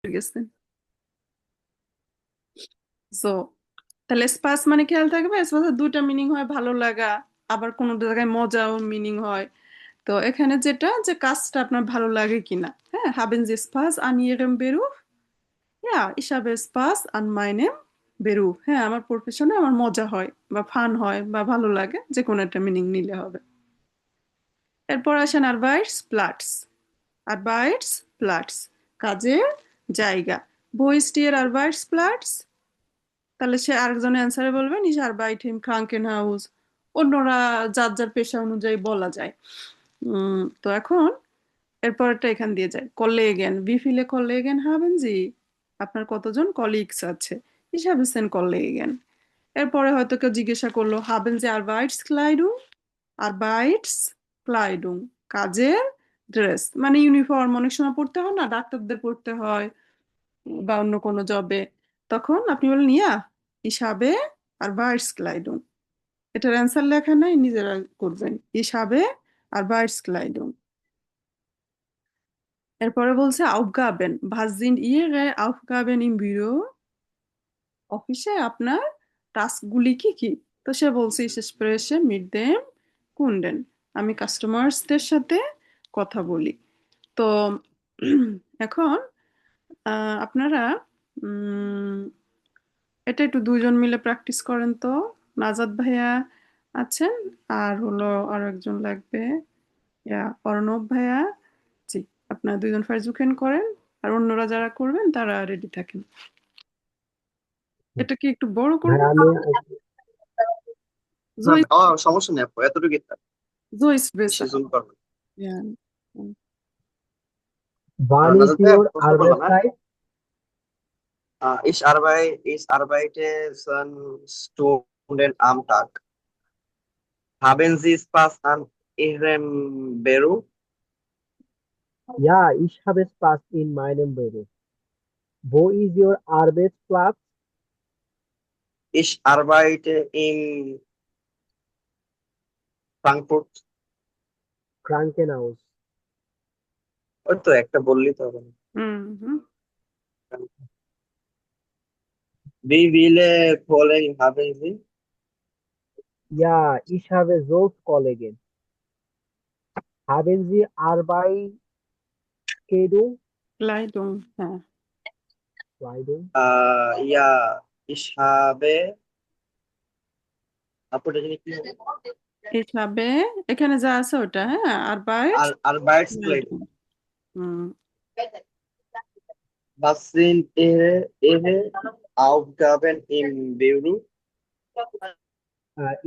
গেছে। সো তাহলে স্পাস মানে খেয়াল থাকবে, স্পাসের দুইটা মিনিং হয়, ভালো লাগা, আবার কোনো জায়গায় মজাও মিনিং হয়। তো এখানে যেটা যে কাজটা আপনার ভালো লাগে কিনা, হ্যাঁ, haben Sie Spaß an Ihrem Beruf? Ja, ich habe Spaß an meinem Beruf. হ্যাঁ, আমার প্রফেশনে আমার মজা হয় বা ফান হয় বা ভালো লাগে, যে কোনো একটা মিনিং নিলে হবে। এরপর আসেন Arbeitsplatz। Arbeitsplatz কাজের জায়গা। Wo ist Ihr Arbeitsplatz? তাহলে সে আরেকজন অ্যান্সারে বলবেন ইস আরবাইট ইম ক্রাঙ্কেন হাউস। অন্যরা যার যার পেশা অনুযায়ী বলা যায়। তো এখন এরপরটা এখান দিয়ে যায় কলেগেন, বি ফিলে কলেগেন হাবেন জি, আপনার কতজন কলিগস আছে, হিসাবে সেন কলেগেন। এরপরে হয়তো কেউ জিজ্ঞাসা করলো হাবেন জি আরবাইটস ক্লাইডুং। আরবাইটস ক্লাইডুং কাজের ড্রেস, মানে ইউনিফর্ম অনেক সময় পড়তে হয় না, ডাক্তারদের পড়তে হয় বা অন্য কোনো জবে, তখন আপনি বলেন ইয়া হিসাবে আরবাইটস ক্লাইডুং। এটার অ্যান্সার লেখা নাই, নিজেরা করবেন হিসাবে আরবাইটস ক্লাইডুং। এরপরে বলছে আউফগাবেন, ভাস সিন্ড ইহরে আউফগাবেন ইম ব্যুরো? অফিসে আপনার টাস্কগুলি কি কি? তো সে বলছে ich spreche mit dem Kunden, আমি কাস্টমার্সদের সাথে কথা বলি। তো এখন আপনারা উম, এটা একটু দুইজন মিলে প্র্যাকটিস করেন তো। নাজাদ ভাইয়া আছেন, আর হলো আরো একজন লাগবে, অর্ণব ভাইয়া। জি, আপনারা দুইজন ফার্জুকেন করেন, আর অন্যরা যারা করবেন তারা রেডি থাকেন। এটা কি একটু বড় ভাই করবো? আমি না জয়, সমস্যা নেই আপু, এতটুকু জয় স্পেসা। জুম করবেন। ওয়ান ইজ নাজর ভাই ইউর প্রশ্ন করলাম, আরবেট হ্যাঁ। Type. Ich arbeite son Student am Tag. Haben Sie Spaß an Ihrem Beruf? Ja, ich habe Spaß in meinem Beruf. Wo ist Ihr Arbeitsplatz? Ich arbeite in Frankfurt. Krankenhaus. ওই তো একটা বললি তো হবে না। হুম হুম। Wie viele Kollegen haben Sie? Ja, ich habe 12 Kollegen. Haben Sie Arbeitskleidung? লাইটুম, হ্যাঁ। Kleidung? Ja, ich habe, আপু এটা জানি কি হবে? হিসাবে এখানে যা আছে ওটা, হ্যাঁ, আর বাইট Arbeitskleidung. হুম। Was sind Ihre Aufgaben im Beruf?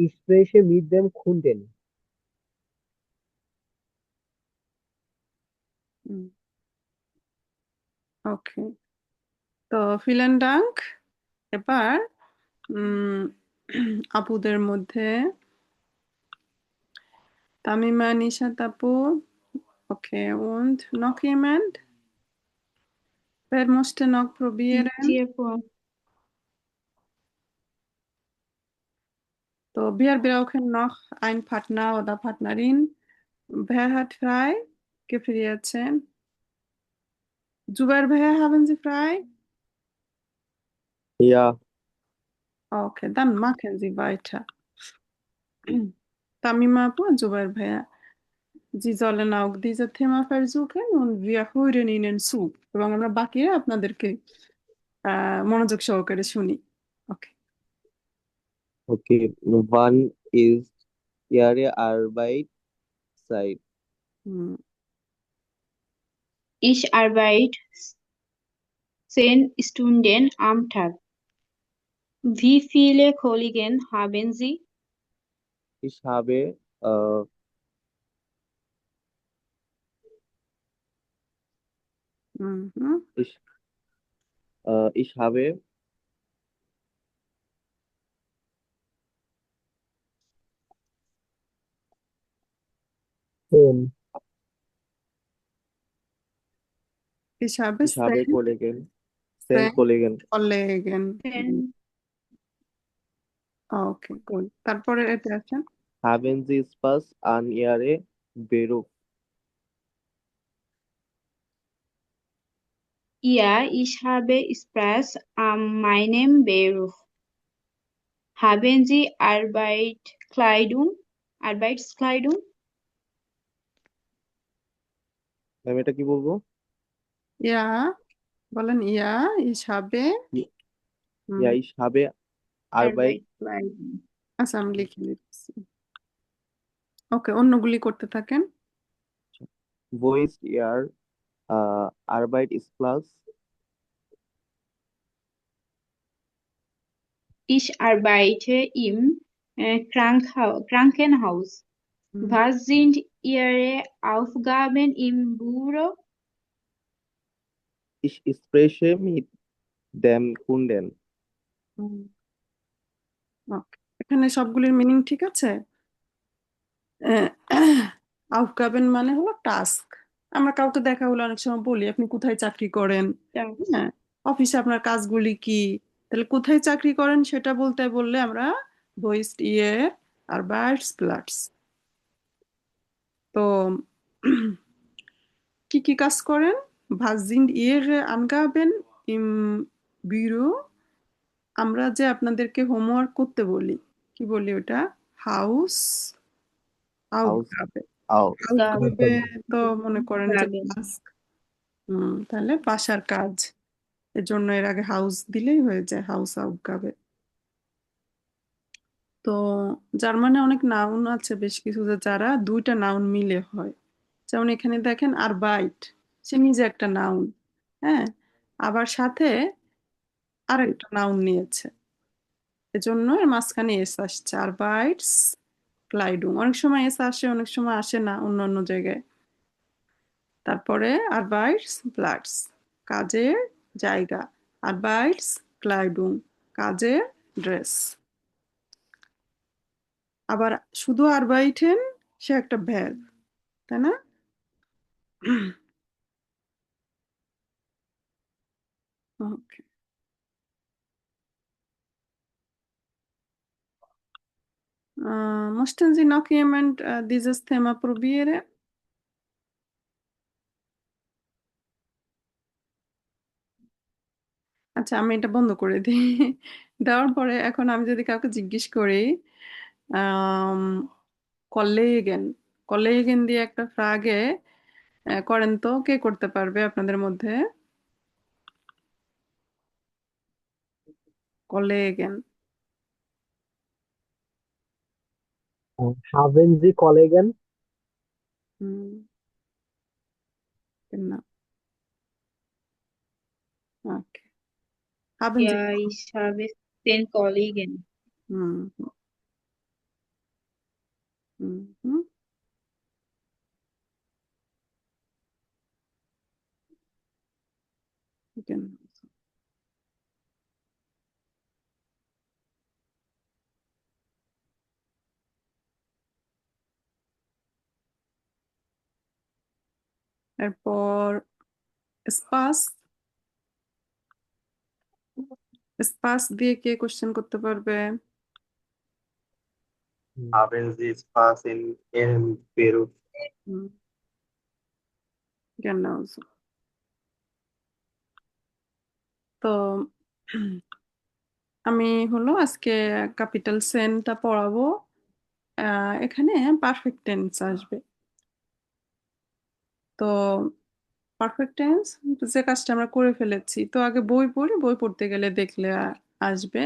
Ich spreche mit dem Kunden. ওকে, তো ফিলেন ডাঙ্ক। এবার উম, আপুদের মধ্যে তামিমা, নিশাত আপু, ওকে, und noch jemand? Wer möchte noch probieren? জি আপু। So, wir brauchen noch einen Partner oder Partnerin. Wer hat frei? Gefrieren. Zubair Bhaiya, haben Sie frei? Ja, Okay, dann machen Sie weiter. Tamima Apu und Zubair Bhaiya, Sie sollen auch dieses Thema versuchen und wir hören Ihnen zu। এবং আমরা বাকিরা আপনাদেরকে মনোযোগ সহকারে শুনি। ওকে। okay. Wann ist Ihre Arbeitszeit? Ich arbeite 10 Stunden am Tag. Wie viele Kollegen haben Sie? Ich habe, äh, Mhm. ich, ich habe Ten. Ich habe Ich habe zehn, Kollegen, 10 zehn Kollegen. Kollegen। Ten. Okay, good. তারপরে এটা আছে Haben Sie Spaß an Ihrem Beruf? Ja, ich habe Spaß an meinem Beruf. Haben Sie Arbeitskleidung? Ma'am এটা কি বলবো? ইয়া, বলেন ইয়া, ich habe, Ja, ich habe Arbeit. Arbeitskleidung. আচ্ছা আমি লিখে দিচ্ছি। ওকে, অন্যগুলি করতে থাকেন। Wo ist Ihr Arbeitsplatz? Ich arbeite im Krankenhaus. Hmm, Was sind Ihre Aufgaben im Büro? Ich spreche mit dem Kunden. হুম, ওকে, এখানে সবগুলির মিনিং ঠিক আছে। আউফগাবেন মানে হলো টাস্ক। আমরা কাউকে দেখা হলে অনেক সময় বলি আপনি কোথায় চাকরি করেন। Das, হ্যাঁ, অফিসে আপনার কাজগুলি কি, তাহলে কোথায় চাকরি করেন সেটা বললে আমরা ভয়েসড ইয়ে আর বার্ডস প্লাটস। তো কি কি কাজ করেন? Was sind Ihre Angaben im Büro? আমরা যে আপনাদেরকে হোমওয়ার্ক করতে বলি, কি বলি ওটা? House Haus, আউফগাবে। Au- আউফগাবে তো মনে করেন যে Aufgaben. টাস্ক। তাহলে বাসার কাজ, এর জন্য এর আগে হাউস দিলেই হয়ে যায়, হাউস আউফগাবে। তো জার্মানে অনেক নাউন আছে বেশ কিছু, যারা দুইটা নাউন মিলে হয়। যেমন এখানে দেখেন আরবাইট, সে নিজে একটা নাউন, হ্যাঁ, আবার সাথে আরেকটা নাউন নিয়েছে, এজন্য এর মাঝখানে এস আসছে, আরবাইটস ক্লাইডুং। অনেক সময় এস আসে, অনেক সময় আসে না অন্য অন্য জায়গায়। তারপরে আরবাইটস প্লাটস, কাজের জায়গা, আরবাইটস ক্লাইডুং, কাজের ড্রেস। আবার শুধু আরবাইটেন, সে একটা ভ্যাব, তাই না? ওকে, möchten Sie noch jemand dieses Thema probieren? আচ্ছা আমি এটা বন্ধ করে দিই। দেওয়ার পরে এখন আমি যদি কাউকে জিজ্ঞেস করি কলেগেন, কলেগেন দিয়ে একটা ফ্রাগে করেন তো, কে করতে পারবে আপনাদের মধ্যে? কলেগেন। Haben Sie Kollegen? হুম, না, ওকে, haben Sie, Ja, ich habe 10 Kollegen. হুম, হুম, হুম, genau. এরপর স্পাস, স্পাস দিয়ে কে কোশ্চেন করতে পারবে? Haben Sie Spaß in Ihrem Beruf? Hmm, genau so. তো আমি হলো আজকে ক্যাপিটাল সেনটা পড়াবো। এখানে পারফেক্ট টেন্স আসবে। তো পারফেক্ট টেন্স যে কাজটা আমরা করে ফেলেছি, তো আগে বই পড়ি, বই পড়তে গেলে দেখলে আসবে।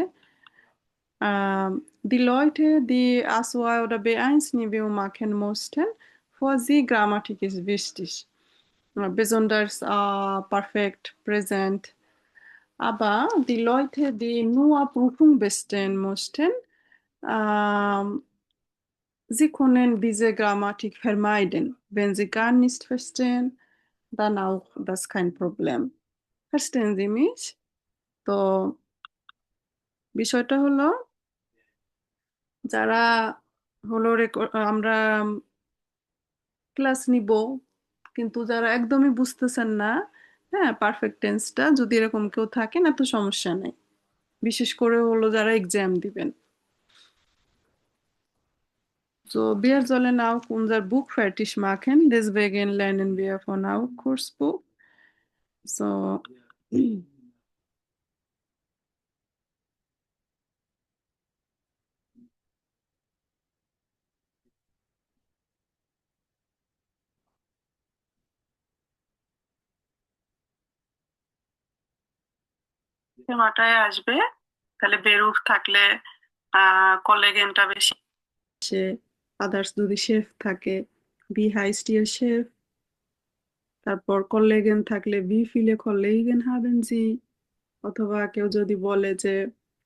Die Leute, die A2 oder B1-Niveau machen mussten, für sie Grammatik ist wichtig. Besonders perfekt, präsent. Aber die Leute, die nur Prüfung bestehen mussten, sie können diese Grammatik vermeiden. Wenn sie gar nicht verstehen, dann auch das kein Problem. Verstehen Sie mich? তো বিষয়টা হলো যারা হলো আমরা class নিব, কিন্তু যারা একদমই বুঝতেছেন না, হ্যাঁ, পারফেক্ট টেন্সটা যদি এরকম কেউ থাকে না তো সমস্যা নেই, বিশেষ করে হলো যারা এক্সাম দিবেন। So, wir sollen auch unser Buch fertig machen, deswegen lernen wir von auch Kursbuch. So, মাথায় আসবে, তাহলে বেরুফ থাকলে কলেগেনটা বেশি আসে, আদার্স যদি শেফ থাকে বি হাইস্ট ইয়ার শেফ, তারপর কলেগেন থাকলে বি ফিলে কলেগেন হাবেন জি, অথবা কেউ যদি বলে যে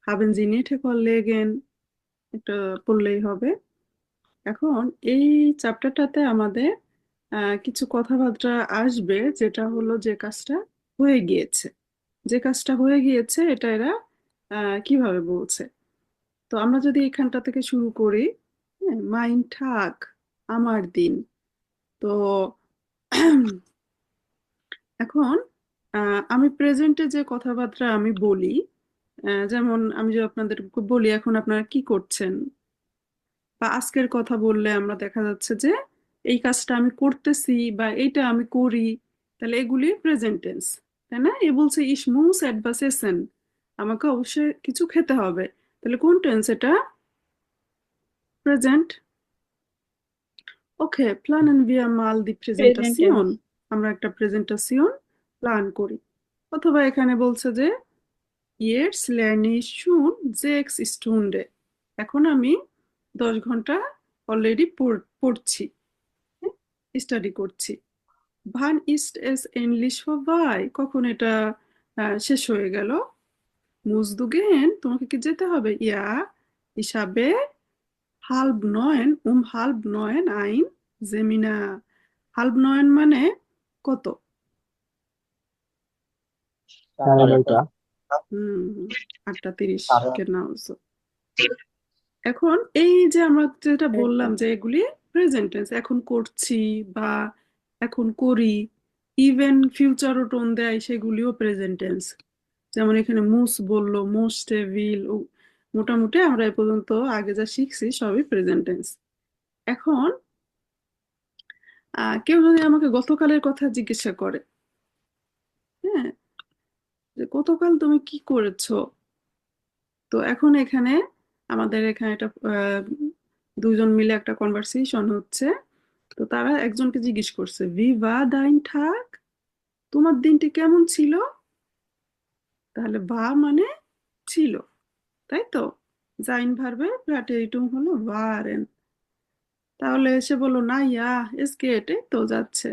হাবেন জি নিটে কলেগেন, এটা বললেই হবে। এখন এই চ্যাপ্টারটাতে আমাদের কিছু কথাবার্তা আসবে, যেটা হলো যে কাজটা হয়ে গিয়েছে, যে কাজটা হয়ে গিয়েছে এটা এরা কিভাবে বলছে। তো আমরা যদি এখানটা থেকে শুরু করি, মাইন ঠাক, আমার দিন। তো এখন আমি প্রেজেন্টে যে কথাবার্তা আমি বলি, যেমন আমি যদি আপনাদেরকে বলি এখন আপনারা কি করছেন, বা আজকের কথা বললে আমরা দেখা যাচ্ছে যে এই কাজটা আমি করতেছি বা এইটা আমি করি, তাহলে এগুলি প্রেজেন্ট টেন্স, তাই না? এ বলছে ইস মুস etwas essen, আমাকে অবশ্যই কিছু খেতে হবে, তাহলে কোন টেন্স এটা? প্রেজেন্ট। ওকে, প্ল্যানেন wir mal die present Präsentation, tense. আমরা একটা প্রেজেন্টেশন প্ল্যান করি। অথবা এখানে বলছে যে Jetzt lerne ich schon 6 Stunden, এখন আমি 10 ঘন্টা অলরেডি পড়ছি, স্টাডি করছি। Wann ist es endlich vorbei, কখন এটা শেষ হয়ে গেল? Musst du gehen, তোমাকে কি যেতে হবে? Ja, ich habe halb 9 ein Seminar, halb 9 মানে কত? 9:30। হুম, 8:30 genau so। এখন এই যে আমরা যেটা বললাম যে এগুলি প্রেজেন্ট টেন্স, এখন করছি বা এখন করি, ইভেন ফিউচারও টোন দেয়, সেগুলিও প্রেজেন্ট টেন্স। যেমন এখানে মুস বললো, মোস্টে, উইল, মোটামুটি আমরা এ পর্যন্ত আগে যা শিখছি সবই প্রেজেন্ট টেন্স। এখন কেউ যদি আমাকে গতকালের কথা জিজ্ঞাসা করে, হ্যাঁ, যে গতকাল তুমি কি করেছো, তো এখন এখানে আমাদের এখানে একটা দুজন মিলে একটা কনভারসেশন হচ্ছে। তো তারা একজনকে জিজ্ঞেস করছে ভি বা দাইন ঠাক, তোমার দিনটি কেমন ছিল? তাহলে বা মানে ছিল, তাই তো? জাইন ভার্বের প্লাটেরিটুম হলো waren। তাহলে সে বললো না, ইয়া এস গেট, এই তো যাচ্ছে।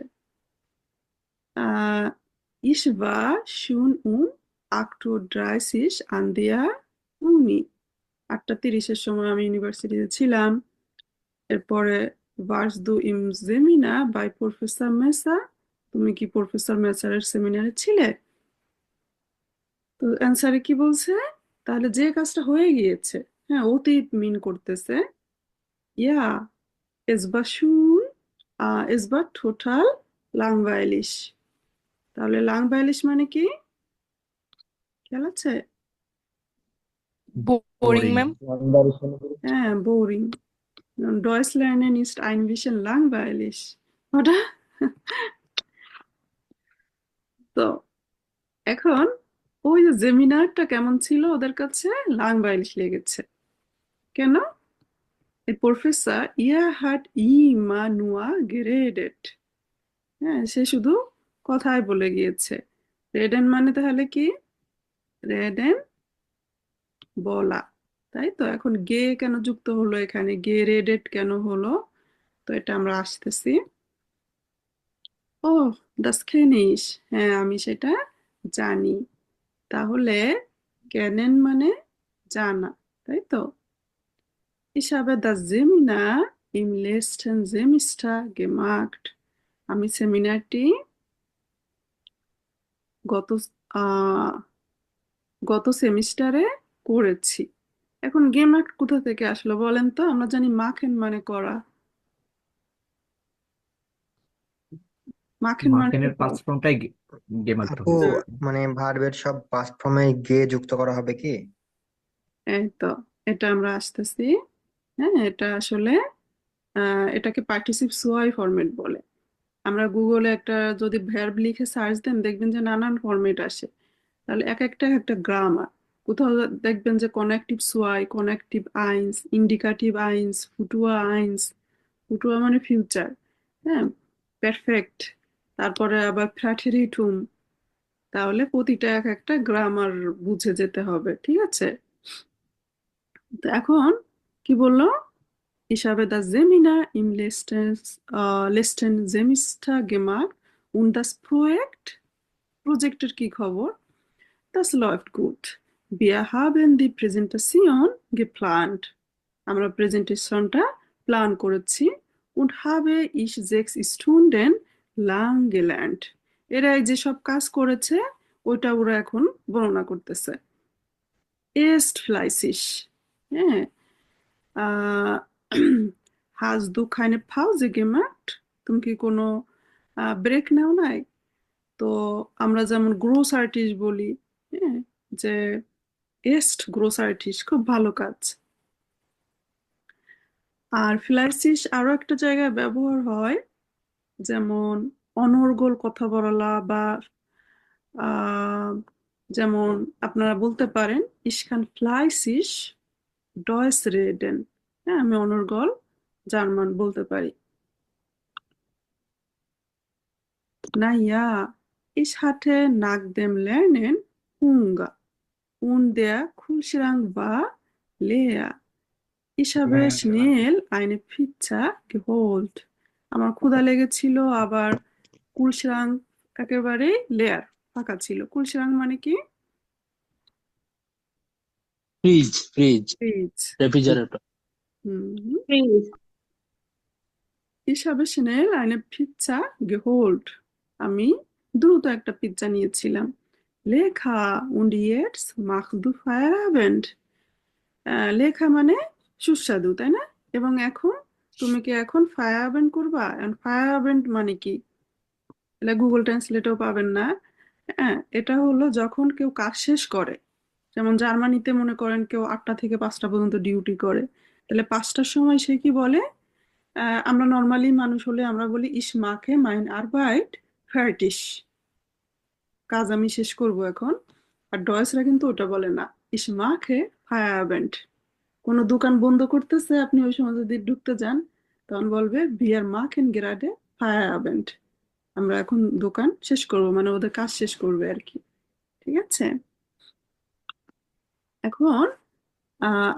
আহ ich war schon 8:30 an der Uni, 8:30-এর সময় আমি ইউনিভার্সিটিতে ছিলাম। এরপরে warst du im Seminar bei Professor Messer, তুমি কি প্রফেসর মেসারের সেমিনারে ছিলে? তো অ্যান্সারে কি বলছে? তাহলে যে কাজটা হয়ে গিয়েছে, হ্যাঁ, অতীত মিন করতেছে। ইয়া, es war schon, es war total langweilig। তাহলে langweilig মানে কি? খেয়াল আছে? Boring ma'am. হ্যাঁ, boring. Deutsch lernen ist ein bisschen langweilig, oder? তো এখন ওই যে জেমিনারটা কেমন ছিল ওদের কাছে? langweilig লেগেছে। কেন? Der Professor, ihr hat immer nur geredet, হ্যাঁ, সে শুধু কথাই বলে গিয়েছে। রেডেন মানে তাহলে কি? রেডেন বলা, তাই তো? এখন গে কেন যুক্ত হলো এখানে, গে রেডেড কেন হলো? তো এটা আমরা আসতেছি। ও, das kenne ich, হ্যাঁ আমি সেটা জানি। তাহলে কেনেন মানে জানা, তাই তো? Ich habe das Seminar im letzten Semester gemacht, আমি সেমিনারটি গত আহ, গত সেমিস্টারে করেছি। এখন গেমার্ট কোথা থেকে আসলো বলেন তো? আমরা জানি মাখেন মানে করা, মাখেন মানে মার্কেনের করা। পাঁচ ফর্মটাই গেমার তো আপু, হয়েছে। মানে ভার্বের সব পাস্ট ফর্মে গে যুক্ত করা হবে কি? এই তো, এটা আমরা আসতেছি। হ্যাঁ, এটা আসলে এটাকে পার্টিসিপ সোয়াই ফরম্যাট বলে। আমরা গুগলে একটা যদি ভার্ব লিখে সার্চ দেন দেখবেন যে নানান ফরম্যাট আসে। তাহলে এক একটা গ্রামার। কোথাও দেখবেন যে কনেকটিভ সোয়াই, কনেকটিভ আইনস, ইন্ডিকাটিভ আইনস, ফুটুয়া আইনস। ফুটুয়া মানে ফিউচার, হ্যাঁ, পারফেক্ট। তারপরে আবার ফ্র্যাটেরিটুম। তাহলে প্রতিটা এক একটা গ্রামার বুঝে যেতে হবে, ঠিক আছে? তো এখন কি বললো? Ich habe das Seminar im letzten Semester gemacht und das Projekt, প্রজেক্টের কি খবর? Das läuft gut. Wir haben die Präsentation geplant. আমরা প্রেজেন্টেশনটা প্ল্যান করেছি und habe ich 6 Stunden lang gelernt. এরা এই যে সব কাজ করেছে ওইটা ওরা এখন বর্ণনা করতেছে। Ist fleißig. হ্যাঁ, আহ, hast du keine Pause gemacht? তুমি কি কোনো ব্রেক নাও নাই? তো আমরা যেমন গ্রোসার্টিস বলি, হ্যাঁ, যে এস্ট গ্রোসার্টিস খুব ভালো কাজ। আর ফ্লাইসিস আরো একটা জায়গায় ব্যবহার হয়, যেমন অনর্গল কথা বলা বা আহ, যেমন আপনারা বলতে পারেন ich kann fleißig Deutsch reden. হ্যাঁ, আমি অনর্গল জার্মান বলতে পারি। Naja, ich hatte nach dem Lernen Hunger und der Kühlschrank war leer. Ich habe schnell eine Pizza geholt. আমার ক্ষুধা লেগেছিল, আবার কুলশরাং একেবারে লেয়ার ফাঁকা ছিল। কুলশরাং মানে কি? Fridge fridge fridge. Refrigerator. Freeze. Ich habe schnell eine Pizza geholt. আমি দ্রুত একটা পিৎজা নিয়েছিলাম। লেখা und jetzt machst du Feierabend. লেখা মানে সুস্বাদু, তাই না? এবং এখন তুমি কি এখন ফায়ারব্যান্ড করবা? ফায়ারব্যান্ড মানে কি? এটা গুগল ট্রান্সলেটেও পাবেন না। হ্যাঁ, এটা হলো যখন কেউ কাজ শেষ করে। যেমন জার্মানিতে মনে করেন কেউ 8টা থেকে 5টা পর্যন্ত ডিউটি করে, তাহলে 5টার সময় সে কি বলে? আমরা নর্মালি মানুষ হলে আমরা বলি ইস মাকে মাইন আরবাইট ফার্টিশ, কাজ আমি শেষ করব এখন। আর ডয়েসরা কিন্তু ওটা বলে না, ইস মাকে ফায়ারব্যান্ড। কোনো দোকান বন্ধ করতেছে, আপনি ওই সময় যদি ঢুকতে যান তখন বলবে ভিয়ার মাকেন গেরাডে ফায়ারব্যান্ড, আমরা এখন দোকান শেষ করব, মানে ওদের কাজ শেষ করবে আর কি, ঠিক আছে? এখন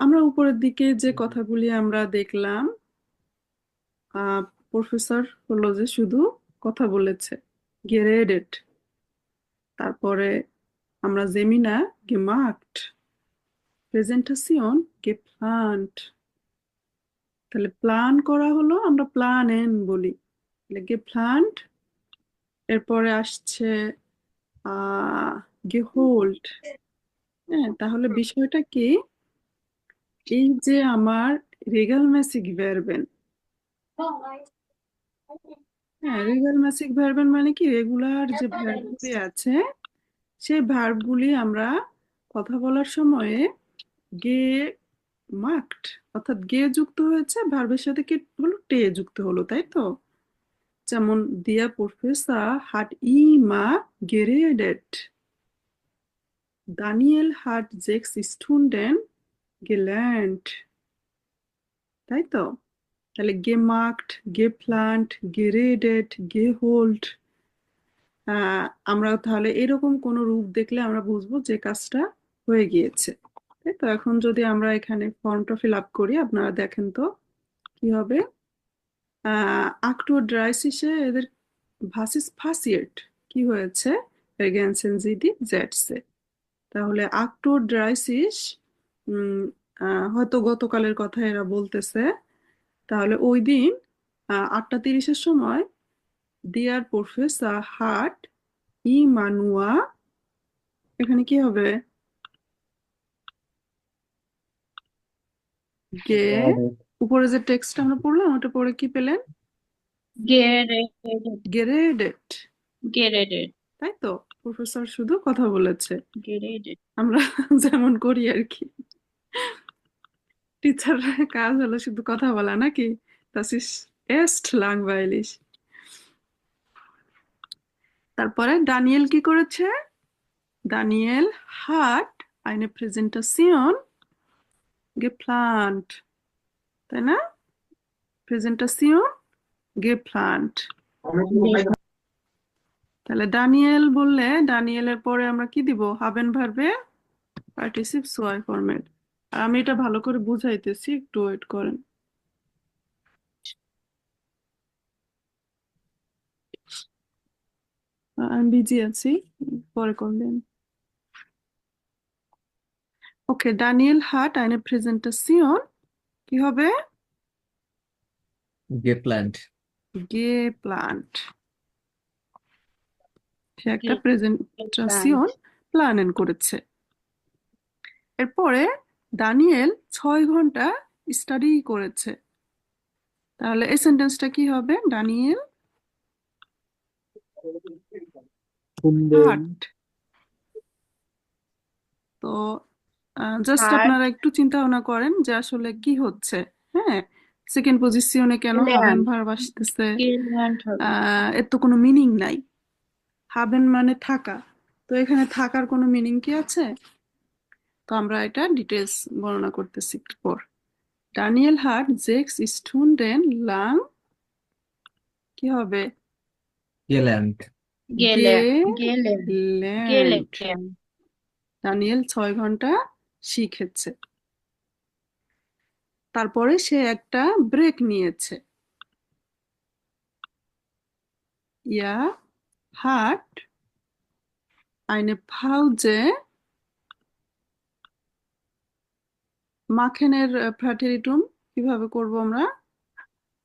আমরা উপরের দিকে যে কথাগুলি আমরা দেখলাম, প্রফেসর হলো যে শুধু কথা বলেছে, geredet। তারপরে আমরা জেমিনা gemacht, প্রেজেন্টেশন geplant। তাহলে প্ল্যান করা হলো আমরা প্ল্যানেন বলি, তাহলে geplant। এরপরে আসছে geholt। হ্যাঁ, তাহলে বিষয়টা কি? এই যে আমার রেগালম্যাসিক ভার্বেন, হ্যাঁ, রেগালম্যাসিক ভার্বেন মানে কি? রেগুলার যে ভার্বগুলি আছে সেই ভার্বগুলি আমরা কথা বলার সময়ে গে মার্কড, অর্থাৎ গে যুক্ত হয়েছে, ভার্বের সাথে কি হলো? টে যুক্ত হলো, তাই তো? যেমন দিয়া প্রফেসর হাট ইমা geredet, দানিয়েল হাট 6 Stunden gelernt, তাই তো? তাহলে gemacht, geplant, geredet, geholt। আমরা তাহলে এরকম কোনো রূপ দেখলে আমরা বুঝবো যে কাজটা হয়ে গিয়েছে, তাই তো? এখন যদি আমরা এখানে ফর্মটা ফিল আপ করি, আপনারা দেখেন তো কি হবে। Aktuell 30 এদের ভার্সেস ফাসিয়েট কি হয়েছে? ergänzen Sie die Sätze। তাহলে Aktuell 30 হয়তো গতকালের কথা এরা বলতেছে। তাহলে ওই দিন 8টা 30-এর সময় ডিয়ার প্রফেসর হাট ইমানুয়া, এখানে কি হবে? গে, উপরে যে টেক্সটটা আমরা পড়লাম ওটা পড়ে কি পেলেন? Geredet. গেরেডেট, Geredet. তাই তো? প্রফেসর শুধু কথা বলেছে, Geredet. আমরা যেমন করি আর কি। টিচারের কাজ হলো শুধু কথা বলা, নাকি? Das ist echt langweilig। তারপরে ডানিয়েল কি করেছে? Daniel hat eine Präsentation geplant, তাই না? Präsentation geplant. তাহলে ডানিয়েল বললে ডানিয়েলের পরে আমরা কি দিব? হাবেন ভার্বে পার্টিসিপ সোয়াই ফরম্যাট। আর আমি এটা ভালো করে বুঝাইতেছি, একটু ওয়েট করেন। আমি বিজি আছি, পরে করবেন। ওকে, ডানিয়েল হাট eine Präsentation কি হবে? geplant. geplant. সে একটা Geplant. প্রেজেন্টেশন প্ল্যান করেছে। এরপরে দানিয়েল 6 ঘন্টা স্টাডি করেছে। তাহলে এই সেন্টেন্সটা কি হবে? দানিয়েল শুনবেন হাট। তো জাস্ট Hat আপনারা একটু চিন্তা ভাবনা করেন যে আসলে কি হচ্ছে। হ্যাঁ, সেকেন্ড পজিশনে কেন হাবেন gelernt. ভার্ব আসতেছে? Gelernt হবে। এর তো কোনো মিনিং নাই। হাবেন মানে থাকা, তো এখানে থাকার কোনো মিনিং কি আছে? তো আমরা এটা ডিটেলস বর্ণনা করতেছি একটু পর। Daniel hat 6 Stunden lang কি হবে? Gelernt. Gelernt. gelernt. Gelernt. Daniel 6 ঘন্টা শিখেছে। তারপরে সে একটা ব্রেক নিয়েছে। Er hat eine Pause মাখেনের প্রাটেরিটুম কিভাবে করব আমরা?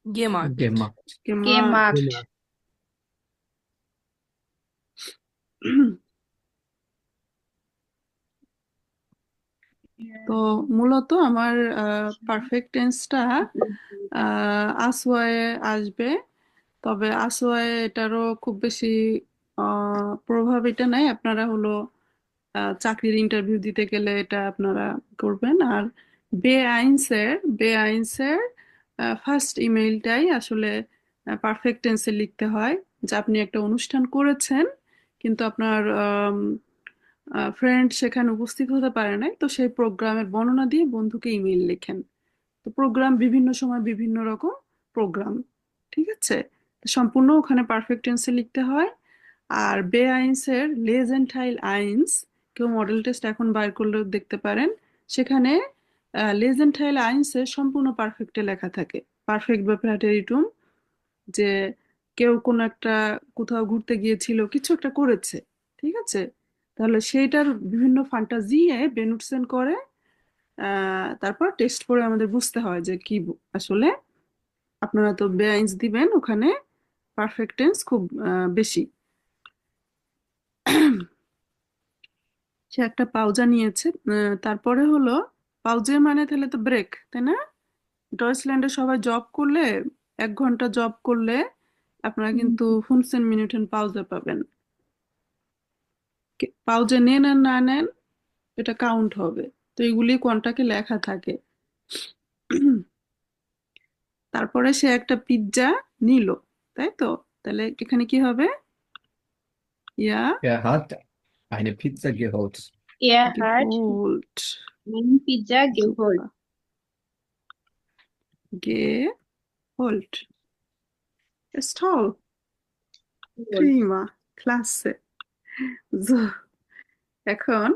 Gemacht. Gemacht. gemacht. Gemacht. তো মূলত আমার পারফেক্ট টেন্সটা আসওয়ায়ে আসবে, তবে আসওয়ায়ে এটারও খুব বেশি প্রভাব এটা নাই। আপনারা হলো চাকরির ইন্টারভিউ দিতে গেলে এটা আপনারা করবেন। আর বে আইনসের ফার্স্ট ইমেইলটাই আসলে পারফেক্ট টেন্সে লিখতে হয়, যে আপনি একটা অনুষ্ঠান করেছেন কিন্তু আপনার ফ্রেন্ড সেখানে উপস্থিত হতে পারে নাই, তো সেই প্রোগ্রামের বর্ণনা দিয়ে বন্ধুকে ইমেইল লেখেন। তো প্রোগ্রাম বিভিন্ন সময় বিভিন্ন রকম প্রোগ্রাম, ঠিক আছে? তো সম্পূর্ণ ওখানে পারফেক্ট টেন্সে লিখতে হয়। আর বে আইনসের লেজেন্টাইল আইনস, কেউ মডেল টেস্ট এখন বাইর করলেও দেখতে পারেন, সেখানে লেজেন্টাইল আইনসে সম্পূর্ণ পারফেক্টে লেখা থাকে, পারফেক্ট বা প্রেটেরিটুম, যে কেউ কোনো একটা কোথাও ঘুরতে গিয়েছিল, কিছু একটা করেছে, ঠিক আছে? তাহলে সেইটার বিভিন্ন ফান্টাজিয়ে বেনুটসেন করে তারপর টেস্ট করে আমাদের বুঝতে হয় যে কি আসলে। আপনারা তো বেআইনস দিবেন, ওখানে পারফেক্ট টেন্স খুব বেশি। সে একটা পাউজা নিয়েছে, তারপরে হলো পাউজে মানে তাহলে তো ব্রেক, তাই না? ডয়েচল্যান্ডে সবাই জব করলে 1 ঘন্টা জব করলে আপনারা কিন্তু 15 মিনিটের পাউজা পাবেন। পাউজে নেন আর না নেন এটা কাউন্ট হবে। তো এগুলি কোনটাকে লেখা থাকে। তারপরে সে একটা পিৎজা নিল, তাই তো? তাহলে এখানে কি হবে? ইয়া Er hat eine Pizza geholt. Er hat geholt. eine Pizza geholt. Geholt. Ist toll. Prima. Klasse. So, এখন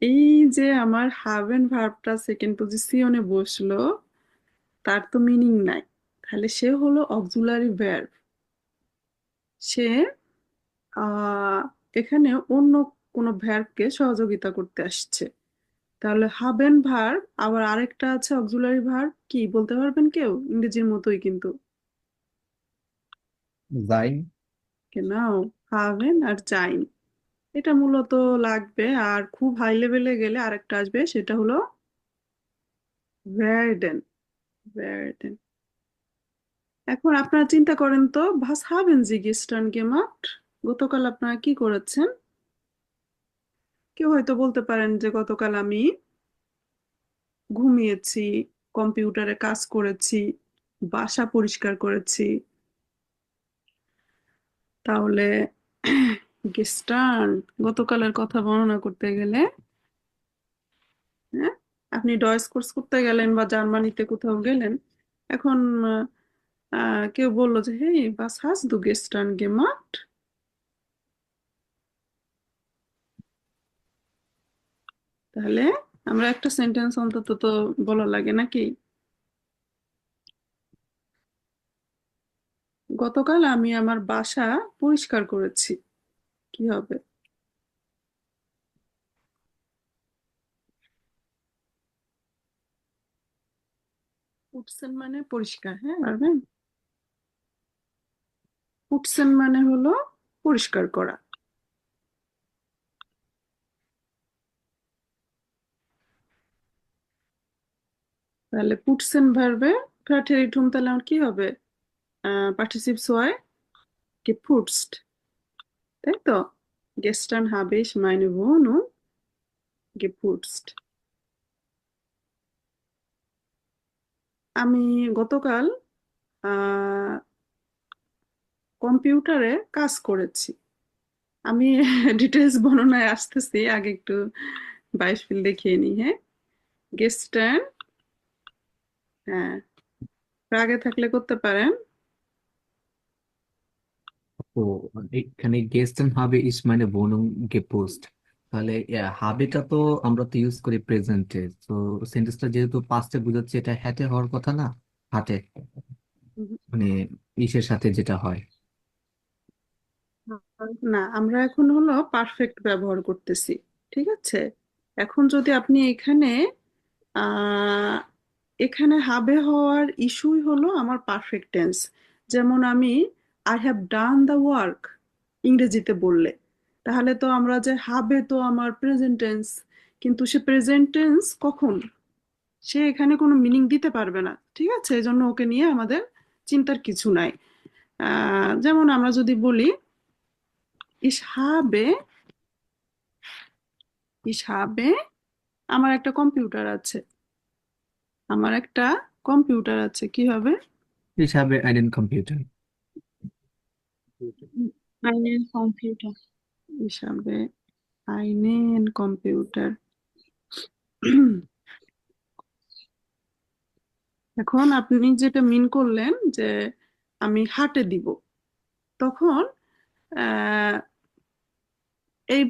এই যে আমার হাভেন ভার্বটা সেকেন্ড পজিশনে বসলো, তার তো মিনিং নাই। তাহলে সে হলো অক্সিলারি ভার্ব। সে আহ, এখানে অন্য কোনো ভার্বকে সহযোগিতা করতে আসছে। তাহলে হাবেন ভার্ব আবার আরেকটা আছে অক্সিলারি ভার্ব, কি বলতে পারবেন কেউ? ইংরেজির মতোই কিন্তু। Sein. নাও হাবেন আর যাইন, এটা মূলত লাগবে। আর খুব হাই লেভেলে গেলে আরেকটা আসবে, সেটা হলো werden. werden. এখন আপনারা চিন্তা করেন তো, was haben Sie gestern gemacht? গতকাল আপনারা কি করেছেন? কেউ হয়তো বলতে পারেন যে গতকাল আমি ঘুমিয়েছি, কম্পিউটারে কাজ করেছি, বাসা পরিষ্কার করেছি। তাহলে গেস্টার্ন, গতকালের কথা বর্ণনা করতে গেলে, হ্যাঁ, আপনি ডয়েস কোর্স করতে গেলেন বা জার্মানিতে কোথাও গেলেন, এখন কেউ বললো যে হেই was hast du gestern gemacht? তাহলে আমরা একটা সেন্টেন্স অন্তত তো বলা লাগে নাকি? গতকাল আমি আমার বাসা পরিষ্কার করেছি, কি হবে? পুটসেন মানে পরিষ্কার, হ্যাঁ পারবেন? পুটসেন মানে হলো পরিষ্কার করা। তাহলে পুটসেন ভার্বে প্রাটেরিটুম তাহলে আমার কি হবে? পার্টিসিপস হয় geputzt, তাই তো? Gestern habe ich meine Wohnung geputzt. আমি গতকাল কম্পিউটারে কাজ করেছি। আমি ডিটেলস বর্ণনায় আসতেছি, আগে একটু বাইশফিল দেখিয়ে নিই। হ্যাঁ, গেস্টার্ন, হ্যাঁ, আগে থাকলে করতে পারেন। তো এখানে gestern habe ich meine Wohnung geputzt, তাহলে হাবেটা তো আমরা তো ইউজ করি প্রেজেন্টে, তো সেন্টেন্সটা যেহেতু পাস্টে বোঝাচ্ছে, এটা হ্যাটে হওয়ার কথা না, হাটে, উম, মানে ইসের সাথে যেটা হয়। না, আমরা এখন হলো পারফেক্ট ব্যবহার করতেছি, ঠিক আছে? এখন যদি আপনি এখানে আহ এখানে হাবে হওয়ার ইস্যুই হলো আমার পারফেক্ট টেন্স। যেমন আমি I have done the work ইংরেজিতে বললে, তাহলে তো আমরা যে হাবে তো আমার প্রেজেন্ট টেন্স, কিন্তু সে প্রেজেন্ট টেন্স কখন, সে এখানে কোনো মিনিং দিতে পারবে না, ঠিক আছে? এই জন্য ওকে নিয়ে আমাদের চিন্তার কিছু নাই। যেমন আমরা যদি বলি ich habe, ich habe, আমার একটা কম্পিউটার আছে, আমার একটা কম্পিউটার আছে, কি হবে? Ich habe einen Computer. Einen Computer. Ich habe einen Computer. এখন আপনি যেটা মিন করলেন যে আমি হাটে দিব, তখন আহ, এই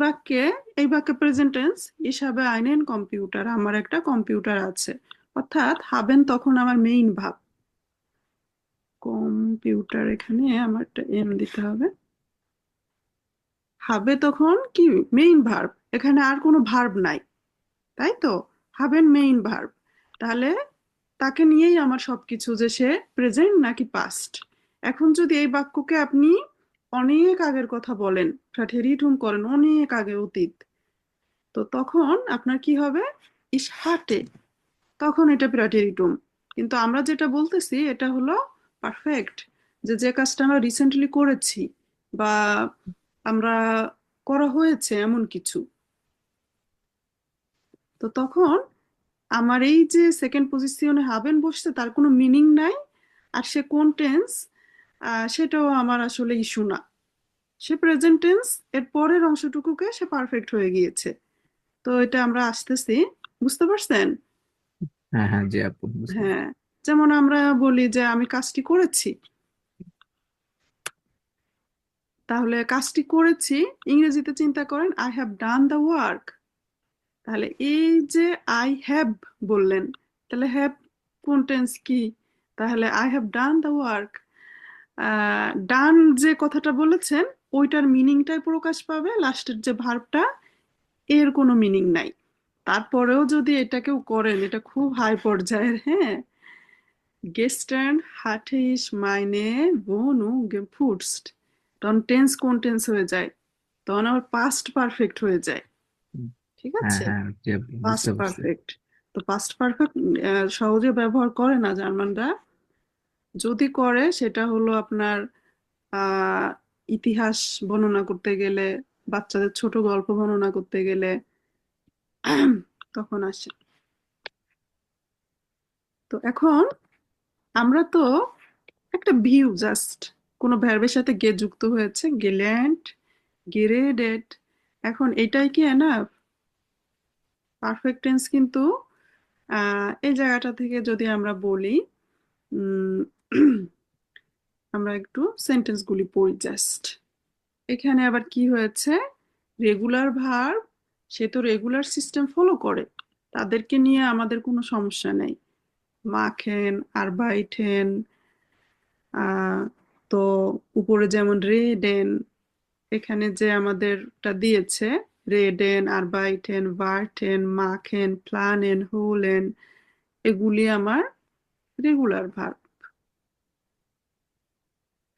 বাক্যে প্রেজেন্ট টেন্স হিসাবে আইনেন কম্পিউটার, আমার একটা কম্পিউটার আছে, অর্থাৎ হাবেন তখন আমার মেইন ভাব। কম্পিউটার, এখানে আমার একটা এম দিতে হবে। হাবে তখন কি মেইন ভার্ব, এখানে আর কোনো ভার্ব নাই, তাই তো? হাবেন মেইন ভার্ব, তাহলে তাকে নিয়েই আমার সবকিছু, যে সে প্রেজেন্ট নাকি পাস্ট। এখন যদি এই বাক্যকে আপনি অনেক আগের কথা বলেন, প্রাটেরিটুম করেন অনেক আগে, অতীত, তো তখন আপনার কি হবে? ইস হাটে, তখন এটা প্রাটেরিটুম। কিন্তু আমরা যেটা বলতেছি এটা হলো পারফেক্ট, যে যে কাজটা আমরা রিসেন্টলি করেছি বা আমরা করা হয়েছে এমন কিছু, তো তখন আমার এই যে সেকেন্ড পজিশনে হাবেন বসছে তার কোনো মিনিং নাই, আর সে কোন টেন্স সেটাও আমার আসলে ইস্যু না। সে প্রেজেন্ট টেন্স, এর পরের অংশটুকুকে সে পারফেক্ট হয়ে গিয়েছে। তো এটা আমরা আসতেছি, বুঝতে পারছেন? হ্যাঁ হ্যাঁ, জি আপু, বুঝলাম। হ্যাঁ, যেমন আমরা বলি যে আমি কাজটি করেছি, তাহলে কাজটি করেছি ইংরেজিতে চিন্তা করেন I have done the work. তাহলে এই যে আই হ্যাভ বললেন, তাহলে হ্যাভ কোন টেন্স কি? তাহলে I have done the work, done যে কথাটা বলেছেন ওইটার মিনিংটাই প্রকাশ পাবে, লাস্টের যে ভার্বটা এর কোনো মিনিং নাই। তারপরেও যদি এটা কেউ করেন, এটা খুব হাই পর্যায়ের, হ্যাঁ, গেস্টার্ন hatte ich meine Wohnung geputzt, তখন টেন্স কোন টেন্স হয়ে যায়? তখন আবার পাস্ট পারফেক্ট হয়ে যায়, ঠিক হ্যাঁ আছে? হ্যাঁ, জি আপু, পাস্ট বুঝতে পারছি। পারফেক্ট। তো পাস্ট পারফেক্ট সহজে ব্যবহার করে না জার্মানরা, যদি করে সেটা হলো আপনার আহ ইতিহাস বর্ণনা করতে গেলে, বাচ্চাদের ছোট গল্প বর্ণনা করতে গেলে তখন আসে। তো এখন আমরা তো একটা ভিউ জাস্ট, কোনো ভার্বের সাথে গে যুক্ত হয়েছে, গেল্যান্ড, geredet। এখন এটাই কি এনাফ? পারফেক্ট টেন্স কিন্তু এই জায়গাটা থেকে যদি আমরা বলি, উম, আমরা একটু সেন্টেন্সগুলি পড়ি জাস্ট। এখানে আবার কি হয়েছে, রেগুলার ভার্ব, সে তো রেগুলার সিস্টেম ফলো করে, তাদেরকে নিয়ে আমাদের কোনো সমস্যা নেই। মাখেন, আরবাইটেন, তো উপরে যেমন রেডেন, এখানে যে আমাদেরটা দিয়েছে রেডেন, আরবাইটেন, ভার্টেন, মাখেন, প্লানেন, হোলেন, এগুলি আমার রেগুলার ভার্ব,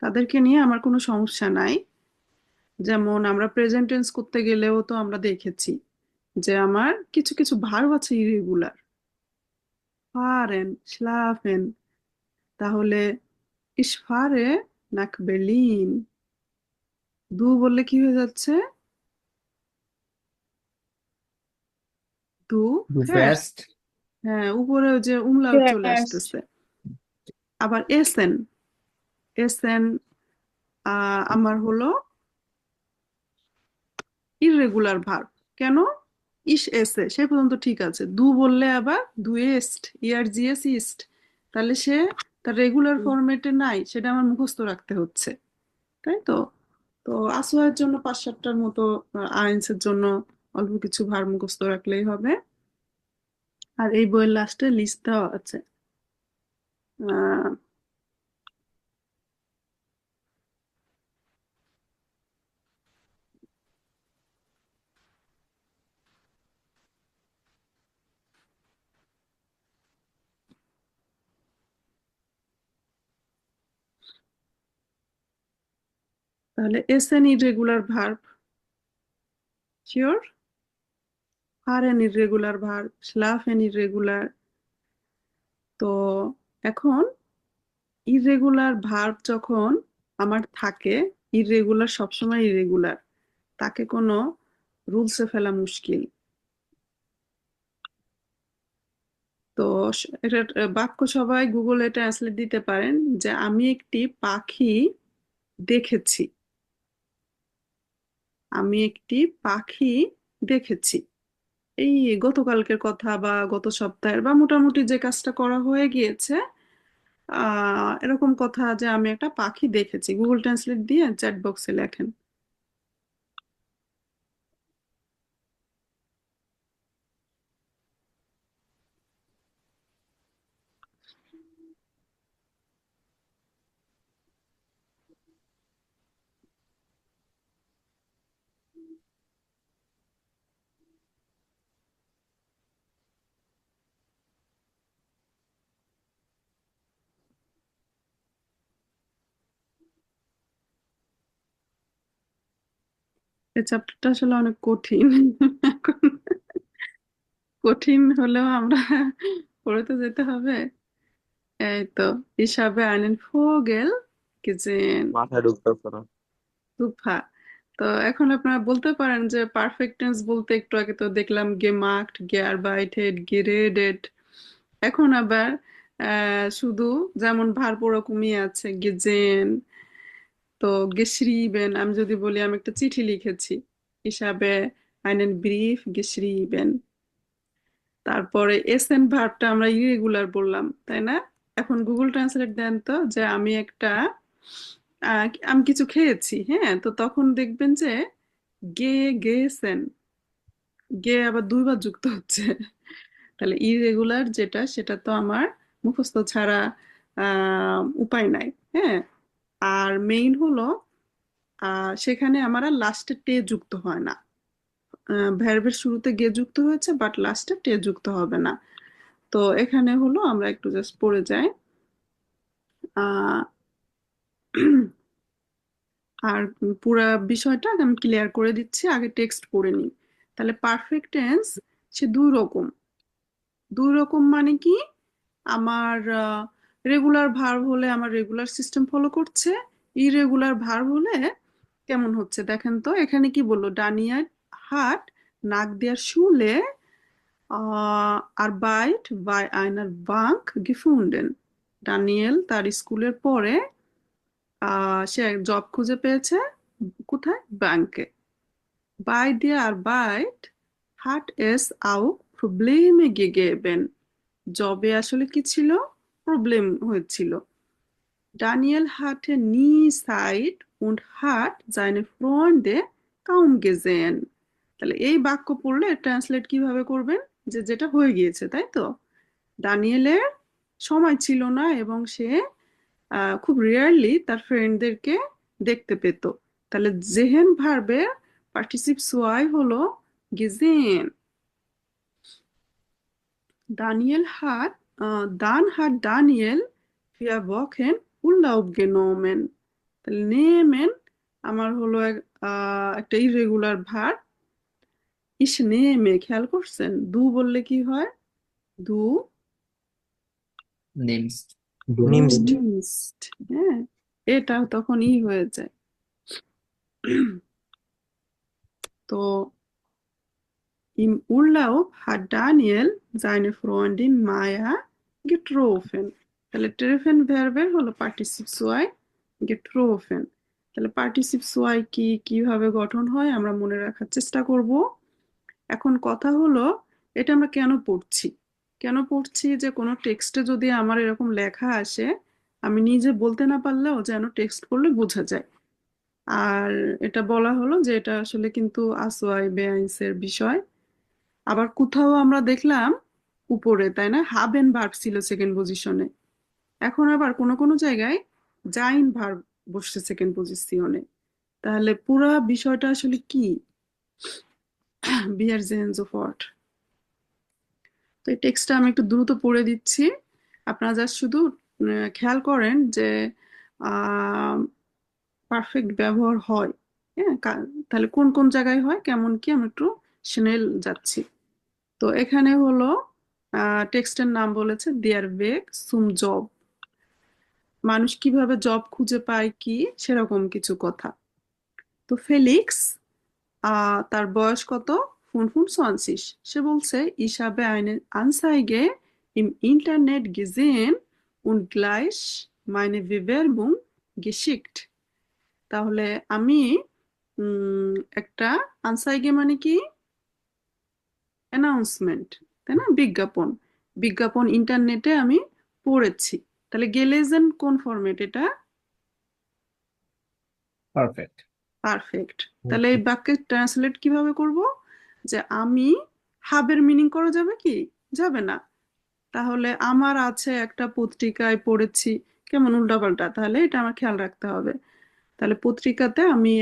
তাদেরকে নিয়ে আমার কোনো সমস্যা নাই। যেমন আমরা প্রেজেন্ট টেন্স করতে গেলেও তো আমরা দেখেছি যে আমার কিছু কিছু ভার্ব আছে ইরেগুলার, ফারেন, schlafen, তাহলে ich fahre nach Berlin, দু বললে কি হয়ে যাচ্ছে, দু ডু ফেরস্ট। ফার্স্ট। হ্যাঁ, উপরে ওই যে umlaut চলে First, আসতেছে। আবার এসেন, এসেন আমার হলো ইররেগুলার ভার্ব। কেন? ইস এসে সে পর্যন্ত ঠিক আছে, দু বললে আবার দু এস্ট, ইয়ার ইস্ট, তাহলে সে তার রেগুলার ফরম্যাটে নাই, সেটা আমার মুখস্থ রাখতে হচ্ছে, তাই তো? তো আসোয়ার জন্য 5-7টার মতো, আইনসের জন্য অল্প কিছু ভার মুখস্থ রাখলেই হবে। আর এই বইয়ের লাস্টে লিস্ট দেওয়া আছে। আহ, তাহলে এস এন ইরেগুলার ভার্ব, শিওর? ফারেন ইরেগুলার ভার্ব, স্লাফেন ইরেগুলার। তো এখন ইরেগুলার ভার্ব যখন আমার থাকে, ইরেগুলার সবসময় ইরেগুলার, তাকে কোনো রুলসে ফেলা মুশকিল। তো এটা বাক্য সবাই গুগলে ট্রান্সলেট দিতে পারেন যে আমি একটি পাখি দেখেছি, আমি একটি পাখি দেখেছি। এই গতকালকের কথা বা গত সপ্তাহের বা মোটামুটি যে কাজটা করা হয়ে গিয়েছে, এরকম কথা যে আমি একটা পাখি দেখেছি, গুগল ট্রান্সলেট দিয়ে চ্যাট বক্সে লেখেন। এই চ্যাপ্টারটা আসলে অনেক কঠিন। এখন কঠিন হলেও আমরা পড়ে তো যেতে হবে। এই তো, হিসাবে আনেন ফোগেল gesehen, মাথায় ঢুকতেছে না। সুফা। তো এখন আপনারা বলতে পারেন যে পারফেক্ট টেন্স বলতে একটু আগে তো দেখলাম gemacht, gearbeitet, geredet, এখন আবার শুধু যেমন ভার্ব ওরকমই আছে gesehen, তো geschrieben, আমি যদি বলি আমি একটা চিঠি লিখেছি, হিসাবে einen Brief geschrieben। তারপরে এসেন ভার্বটা আমরা ইরেগুলার বললাম, তাই না? এখন গুগল ট্রান্সলেট দেন তো যে আমি কিছু খেয়েছি, হ্যাঁ, তো তখন দেখবেন যে গে গেছেন, গে আবার দুইবার যুক্ত হচ্ছে। তাহলে ইরেগুলার যেটা, সেটা তো আমার মুখস্থ ছাড়া উপায় নাই, হ্যাঁ। আর মেইন হলো সেখানে আমার আর লাস্টে টে যুক্ত হয় না, ভ্যারবের শুরুতে গে যুক্ত হয়েছে বাট লাস্টে টে যুক্ত হবে না। তো এখানে হলো আমরা একটু জাস্ট পড়ে যাই। আহ, আর পুরা বিষয়টা আমি ক্লিয়ার করে দিচ্ছি, আগে টেক্সট পড়ে নিই। তাহলে পারফেক্ট টেন্স সে দুই রকম, দুই রকম মানে কি, আমার রেগুলার ভার্ব হলে আমার রেগুলার সিস্টেম ফলো করছে, ইরেগুলার ভার্ব হলে কেমন হচ্ছে দেখেন তো। এখানে কি বললো, ডানিয়ার হাট নাক দেয়ার শুলে Arbeit bei einer Bank gefunden, Daniel তার স্কুলের পরে সে জব খুঁজে পেয়েছে কোথায়, ব্যাংকে। Bei der Arbeit hat es auch Probleme gegeben. জবে আসলে কি ছিল? প্রবলেম হয়েছিল। Daniel hatte nie Zeit und hat seine Freunde kaum gesehen. তাহলে এই বাক্য পড়লে ট্রান্সলেট কিভাবে করবেন? যে যেটা হয়ে গিয়েছে, তাই তো? দানিয়েলের সময় ছিল না এবং সে খুব রেয়ারলি তার ফ্রেন্ডদেরকে দেখতে পেত। তাহলে জেহেন ভার্বের পার্টিসিপ সোয়াই হলো গেজেন। Daniel hat, dann hat Daniel 4 Wochen Urlaub genommen. তাহলে নেমেন আমার হলো একটা ইরেগুলার ভার্ব। ইস নেমে, খেয়াল করছেন? দু বললে কি হয়? দু নেমস নিমস্ট। নিমস্ট। হ্যাঁ, এটা তখন হয়ে যায়। তো im Urlaub hat Daniel seine Freundin Maya getroffen. তাহলে ট্রেফেন ভার্বের হলো পার্টিসিপ সোয়াই getroffen। তাহলে পার্টিসিপ সোয়াই কি, কিভাবে গঠন হয় আমরা মনে রাখার চেষ্টা করব। এখন কথা হলো, এটা আমরা কেন পড়ছি? কেন পড়ছি? যে কোনো টেক্সটে যদি আমার এরকম লেখা আসে, আমি নিজে বলতে না পারলেও যেন টেক্সট পড়লে বোঝা যায়। আর এটা বলা হলো যে এটা আসলে কিন্তু আসওয়াই বেআইন্সের বিষয়। আবার কোথাও আমরা দেখলাম উপরে, তাই না, হাবেন ভার্ব ছিল সেকেন্ড পজিশনে। এখন আবার কোনো কোনো জায়গায় জাইন ভার্ব বসছে সেকেন্ড পজিশনে। তাহলে পুরা বিষয়টা আসলে কি? বিয়ার জেন ফর্ট। তো এই টেক্সটটা আমি একটু দ্রুত পড়ে দিচ্ছি, আপনারা জাস্ট শুধু খেয়াল করেন যে পারফেক্ট ব্যবহার হয়। হ্যাঁ, তাহলে কোন কোন জায়গায় হয়, কেমন কি, আমি একটু শুনে যাচ্ছি। তো এখানে হলো টেক্সটের নাম বলেছে দেয়ার বেগ সুম জব। মানুষ কিভাবে জব খুঁজে পায় কি, সেরকম কিছু কথা। তো ফেলিক্স তার বয়স কত? 25। সে বলছে ich habe eine Anzeige im Internet gesehen und gleich meine Bewerbung geschickt. তাহলে আমি একটা আনসাইগে মানে কি? অ্যানাউন্সমেন্ট, তাই না, বিজ্ঞাপন। বিজ্ঞাপন ইন্টারনেটে আমি পড়েছি। তাহলে গেলেজেন কোন ফরম্যাট এটা? পারফেক্ট। পারফেক্ট। তাহলে এই বাক্যে ট্রান্সলেট কিভাবে করব? যে আমি, হাবের মিনিং করা যাবে কি? যাবে না। তাহলে আমার আছে একটা পত্রিকায় পড়েছি, কেমন উল্টাপাল্টা, তাহলে এটা আমার খেয়াল রাখতে হবে। তাহলে পত্রিকাতে আমি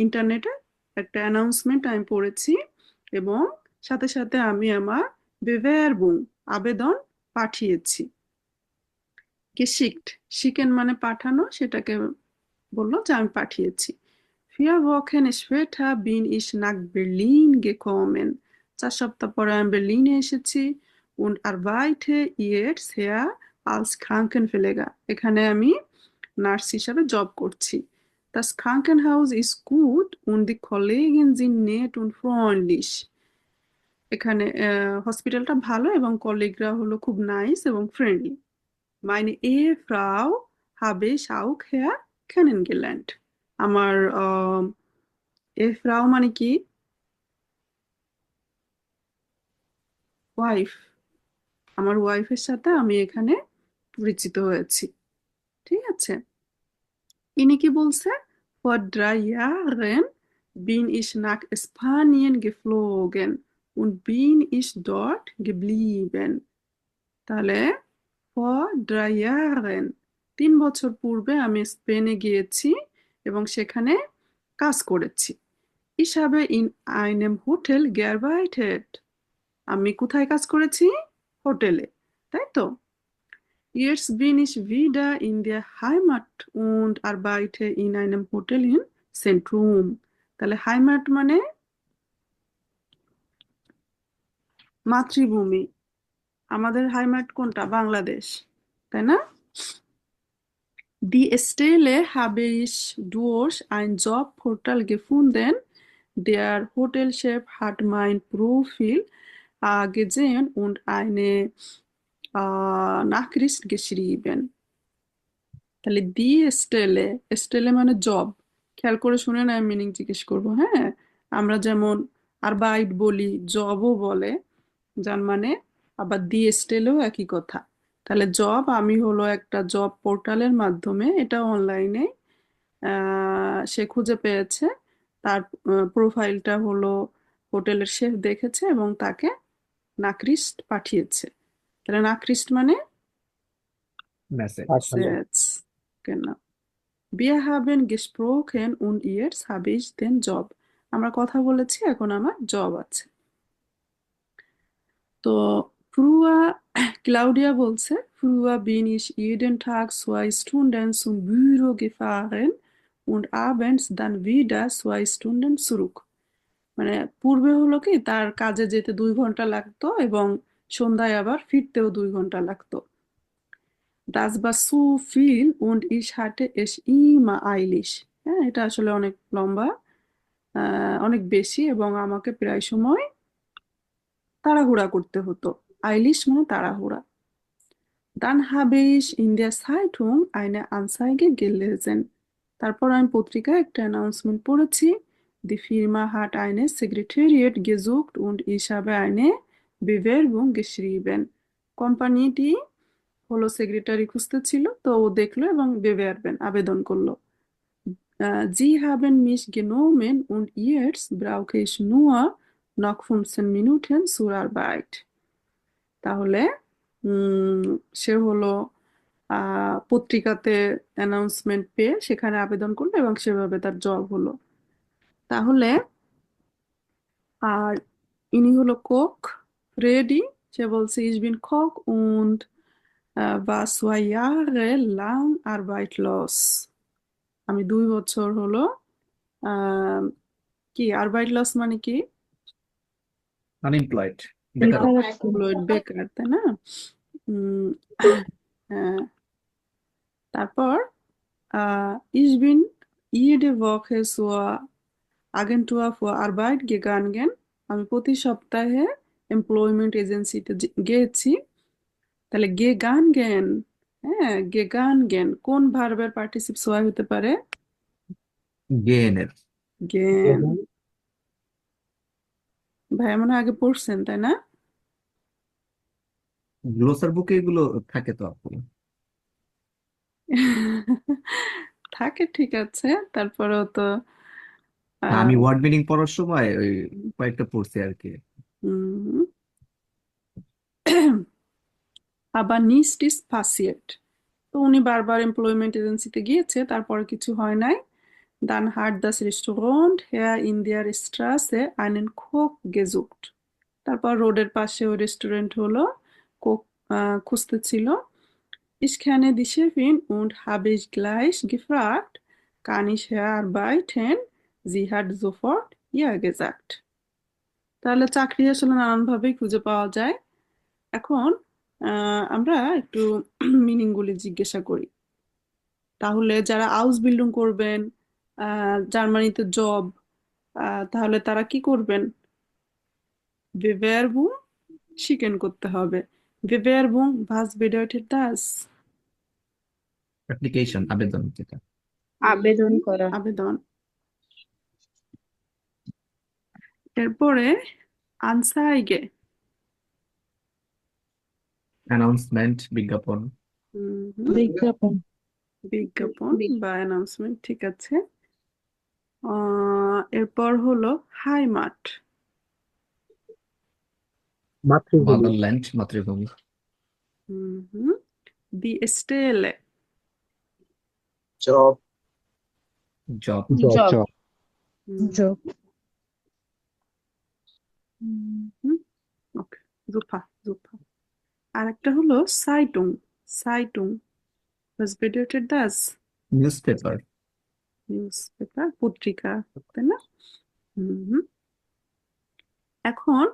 ইন্টারনেটে একটা অ্যানাউন্সমেন্ট আমি পড়েছি এবং সাথে সাথে আমি আমার বেবেরবুং আবেদন পাঠিয়েছি। গেশিক্ট, শিকেন মানে পাঠানো, সেটাকে বললো যে আমি পাঠিয়েছি। 4 Wochen später bin ich nach Berlin gekommen. 4 সপ্তাহ পরে আমি বের্লিনে এসেছি। und arbeite jetzt hier als Krankenpfleger. এখানে আমি নার্স হিসাবে জব করছি। Das Krankenhaus ist gut und die Kollegen sind nett und freundlich. এখানে হসপিটালটা ভালো এবং কলিগরা হলো খুব নাইস এবং friendly. Meine Ehefrau habe ich auch hier kennengelernt. আমার Ehefrau মানে কি? ওয়াইফ। আমার ওয়াইফের সাথে আমি এখানে পরিচিত হয়েছি। ঠিক আছে। ইনি কি বলছে? Vor 3 Jahren bin ich nach Spanien geflogen und bin ich dort geblieben. তাহলে vor 3 Jahren, 3 বছর পূর্বে আমি স্পেনে গিয়েছি এবং সেখানে কাজ করেছি। Ich habe in einem Hotel gearbeitet. আমি কোথায় কাজ করেছি? হোটেলে, তাই তো? Jetzt bin ich wieder in der Heimat und arbeite in einem Hotel in Centrum. তাহলে হাইমাট মানে মাতৃভূমি। আমাদের হাইমাট কোনটা? বাংলাদেশ, তাই না? Die Stelle habe ich durch ein Jobportal gefunden. Der Hotelchef hat mein Profil gesehen und eine Nachricht geschrieben. তাহলে দি স্টেলে, স্টেলে মানে job. খেয়াল করে শুনে না, মিনিং জিজ্ঞেস করবো। হ্যাঁ, আমরা যেমন আরবাইট বলি, জবও বলে, যার মানে আবার দিয়ে স্টেলেও একই কথা। তাহলে জব, আমি হলো একটা জব পোর্টালের মাধ্যমে, এটা অনলাইনে সে খুঁজে পেয়েছে, তার প্রোফাইলটা হলো হোটেলের শেফ দেখেছে এবং তাকে নাকরিস্ট পাঠিয়েছে। তাহলে নাকরিস্ট মানে মেসেজ। পাঠানো। Sets, genau. Wir haben gesprochen und jetzt habe ich den Job. আমরা কথা বলেছি, এখন আমার জব আছে। তো ক্লাউডিয়া বলছে, früher bin ich jeden Tag 2 Stunden zum Büro gefahren und abends dann wieder 2 Stunden zurück. মানে পূর্বে হলো কি, তার কাজে যেতে 2 ঘন্টা লাগতো এবং সন্ধ্যায় আবার ফিরতেও 2 ঘন্টা লাগতো। Das war so viel und ich hatte es immer eilig. হ্যাঁ, এটা আসলে অনেক লম্বা, অনেক বেশি, এবং আমাকে প্রায় সময় তাড়াহুড়া করতে হতো। আইলিশ মানে তাড়াহুড়া। Dann habe ich in der Zeitung eine Anzeige gelesen. তারপর আমি পত্রিকায় একটা অ্যানাউন্সমেন্ট পড়েছি। Die Firma hat eine Sekretariat gesucht und ich habe eine Bewerbung geschrieben. কোম্পানিটি হলো সেক্রেটারি খুঁজতেছিল, তো ও দেখলো এবং বেবেয়ারবেন আবেদন করলো। Sie haben mich genommen und jetzt brauche ich nur noch 15 Minuten zur Arbeit. তাহলে সে হলো পত্রিকাতে অ্যানাউন্সমেন্ট পেয়ে সেখানে আবেদন করলো এবং সেভাবে তার জব হলো। তাহলে আর ইনি হলো কোক ফ্রেডি, সে বলছে ich bin Koch und war 2 Jahre lang arbeitslos. আমি 2 বছর হলো আহ, কি আরবাইটলস মানে কি? আনএমপ্লয়েড, বেকারত্ব। Unemployed, বেকার, তাই না? উম, হ্যাঁ। তারপর ich bin jede Woche zur Agentur für Arbeit gegangen. আমি প্রতি সপ্তাহে এমপ্লয়মেন্ট এজেন্সিতে গিয়েছি। তাহলে gegangen, হ্যাঁ, gegangen কোন ভার্বের পার্টিসিপ সোয়া হতে পারে? গেনের। গেন। ভাই মনে হয় আগে পড়ছেন, তাই না? গ্লোসার বুকে এগুলো থাকে তো আপু। থাকে, ঠিক আছে, তারপরেও তো আমি আহ, ওয়ার্ড মিনিং পড়ার সময় ওই কয়েকটা পড়ছি আর কি। হুম। আবার নিস্ট ইজ পাসিয়েট, তো উনি বারবার এমপ্লয়মেন্ট এজেন্সিতে গিয়েছে, তারপরে কিছু হয় নাই। Dann hat das Restaurant Herr in der Straße einen Koch gesucht. তারপর রোডের পাশে ওই রেস্টুরেন্ট হলো, Coke খুঁজতেছিল। Ich kenne die Chefin und habe ich gleich gefragt, kann ich hier arbeiten? Sie hat sofort ja gesagt. তাহলে চাকরি আসলে নানানভাবেই খুঁজে পাওয়া যায়। এখন আমরা একটু মিনিং গুলি জিজ্ঞাসা করি। তাহলে যারা হাউস বিল্ডিং করবেন, জার্মানিতে জব, তাহলে তারা কি করবেন? Bewerbung schicken করতে হবে। Bewerbung, was bedeutet das? Application, আবেদন যেটা। আবেদন করা। আবেদন। এরপরে আনসাইগে, অ্যানাউন্সমেন্ট, বিজ্ঞাপন। বিজ্ঞাপন বা অ্যানাউন্সমেন্ট, ঠিক আছে। এরপর হলো হাইমাট, মাতৃভূমি। মাদারল্যান্ড, মাতৃভূমি। দি স্টেলে, জব। জব। জব। জব। ওকে, জুফা জুফা। আর একটা হলো সাইটুং, সাইটুং, was bedeutet das? News paper. News paper, পত্রিকা, তাই না? হুম। এখন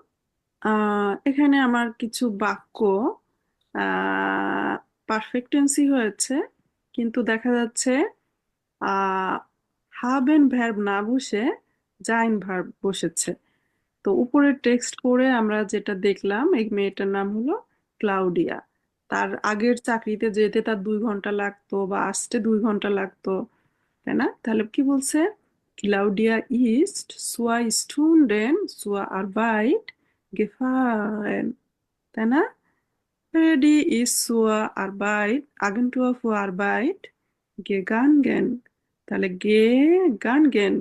এখানে আমার কিছু বাক্য পারফেক্ট টেন্সই হয়েছে, কিন্তু দেখা যাচ্ছে হাবেন ভার্ব না বসে জাইন ভার্ব বসেছে। তো উপরের টেক্সট পড়ে আমরা যেটা দেখলাম, এই মেয়েটার নাম হলো ক্লাউডিয়া। তার আগের চাকরিতে যেতে তার 2 ঘন্টা লাগতো বা আসতে 2 ঘন্টা লাগতো, তাই না? তাহলে কি বলছে? Claudia ist zur Stunden zur Arbeit gefahren, তাই না? Freddy ist zur Arbeit, Agentur für Arbeit gegangen, তাহলে gegangen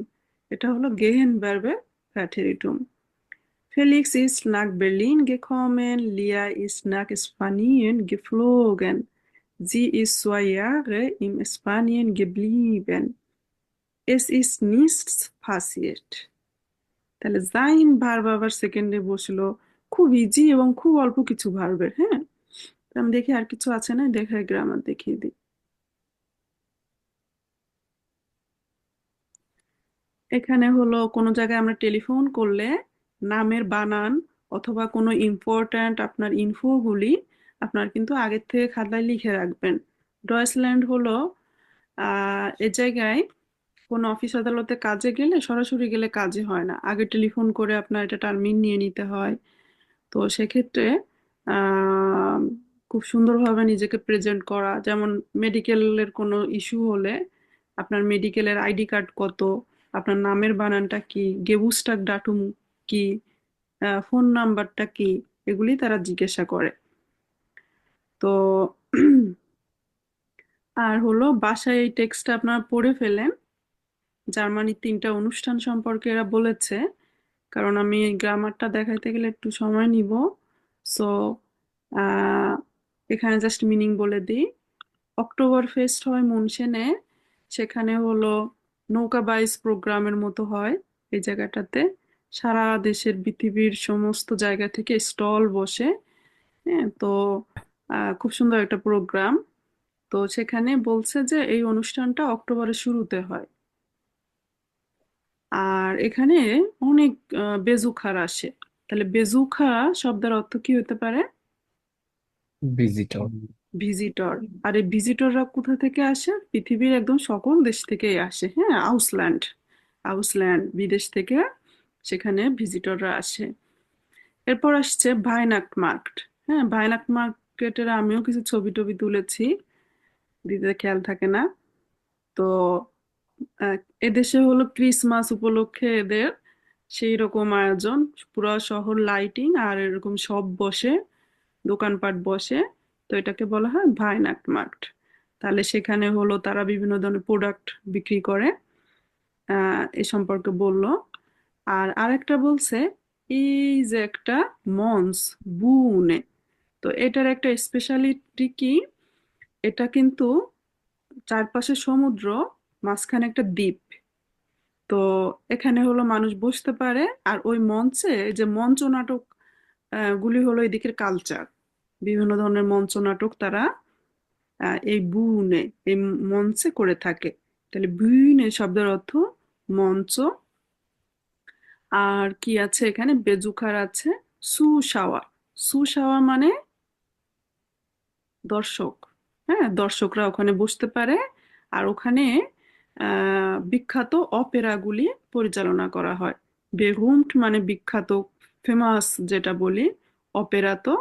এটা হলো gehen ভার্বের প্যাথেরিটুম। Felix ist nach Berlin gekommen, Lia ist nach Spanien geflogen. Sie ist 2 Jahre in Spanien geblieben. Es ist nichts passiert. তাহলে sein verb আবার সেকেন্ডে বসলো, খুব easy এবং খুব অল্প কিছু ভার্বের। হ্যাঁ, তো আমি দেখি আর কিছু আছে না, দেখাই গ্রামার দেখিয়ে দিই। এখানে হলো কোনো জায়গায় আমরা টেলিফোন করলে নামের বানান অথবা কোনো ইম্পর্ট্যান্ট আপনার ইনফোগুলি আপনার কিন্তু আগের থেকে খাতায় লিখে রাখবেন। ডয়েচল্যান্ড হলো এ জায়গায় কোনো অফিস আদালতে কাজে গেলে সরাসরি গেলে কাজে হয় না, আগে টেলিফোন করে আপনার এটা টার্মিন নিয়ে নিতে হয়। তো সেক্ষেত্রে আহ, খুব সুন্দরভাবে নিজেকে প্রেজেন্ট করা, যেমন মেডিকেলের কোনো ইস্যু হলে আপনার মেডিকেলের আইডি কার্ড কত, আপনার নামের বানানটা কি, গেবুস্টাক ডাটুম কি, ফোন নাম্বারটা কি, এগুলি তারা জিজ্ঞাসা করে। তো আর হলো বাসায় এই টেক্সটটা আপনারা পড়ে ফেলেন। জার্মানির 3টা অনুষ্ঠান সম্পর্কে এরা বলেছে, কারণ আমি এই গ্রামারটা দেখাইতে গেলে একটু সময় নিব। সো এখানে জাস্ট মিনিং বলে দিই। অক্টোবর ফেস্ট হয় মুনশেনে, সেখানে হলো নৌকা বাইচ প্রোগ্রামের মতো হয় এই জায়গাটাতে, সারা দেশের পৃথিবীর সমস্ত জায়গা থেকে স্টল বসে। হ্যাঁ, তো খুব সুন্দর একটা প্রোগ্রাম। তো সেখানে বলছে যে এই অনুষ্ঠানটা অক্টোবরের শুরুতে হয়। আর এখানে অনেক বেজুখার আসে। তাহলে বেজুখা শব্দের অর্থ কি হতে পারে? ভিজিটর। ভিজিটর। আর এই ভিজিটররা কোথা থেকে আসে? পৃথিবীর একদম সকল দেশ থেকেই আসে। হ্যাঁ, আউসল্যান্ড বিদেশ থেকে সেখানে ভিজিটররা আসে। এরপর আসছে ভাইনাক্ট মার্কেট। হ্যাঁ, ভাইনাক্ট মার্কেটের আমিও কিছু ছবি টবি তুলেছি, দিতে খেয়াল থাকে না। তো এদেশে হলো ক্রিসমাস উপলক্ষে এদের সেই রকম আয়োজন, পুরো শহর লাইটিং আর এরকম সব বসে, দোকানপাট বসে। তো এটাকে বলা হয় ভাইনাক্ট মার্কেট। তাহলে সেখানে হলো তারা বিভিন্ন ধরনের প্রোডাক্ট বিক্রি করে, এ সম্পর্কে বললো। আর আরেকটা বলছে এই যে একটা মঞ্চ বুনে, তো এটার একটা স্পেশালিটি কি, এটা কিন্তু চারপাশে সমুদ্র, মাঝখানে একটা দ্বীপ। তো এখানে হলো মানুষ বসতে পারে, আর ওই মঞ্চে যে মঞ্চ নাটক গুলি হলো এদিকের কালচার, বিভিন্ন ধরনের মঞ্চ নাটক তারা এই বুনে, এই মঞ্চে করে থাকে। তাহলে বুনে শব্দের অর্থ মঞ্চ। আর কি আছে এখানে? বেজুখার আছে সুশাওয়া। সুশাওয়া মানে দর্শক। হ্যাঁ, দর্শকরা ওখানে বসতে পারে। আর ওখানে বিখ্যাত অপেরাগুলি পরিচালনা করা হয়। বেরুমট মানে বিখ্যাত, ফেমাস যেটা বলি, অপেরা তো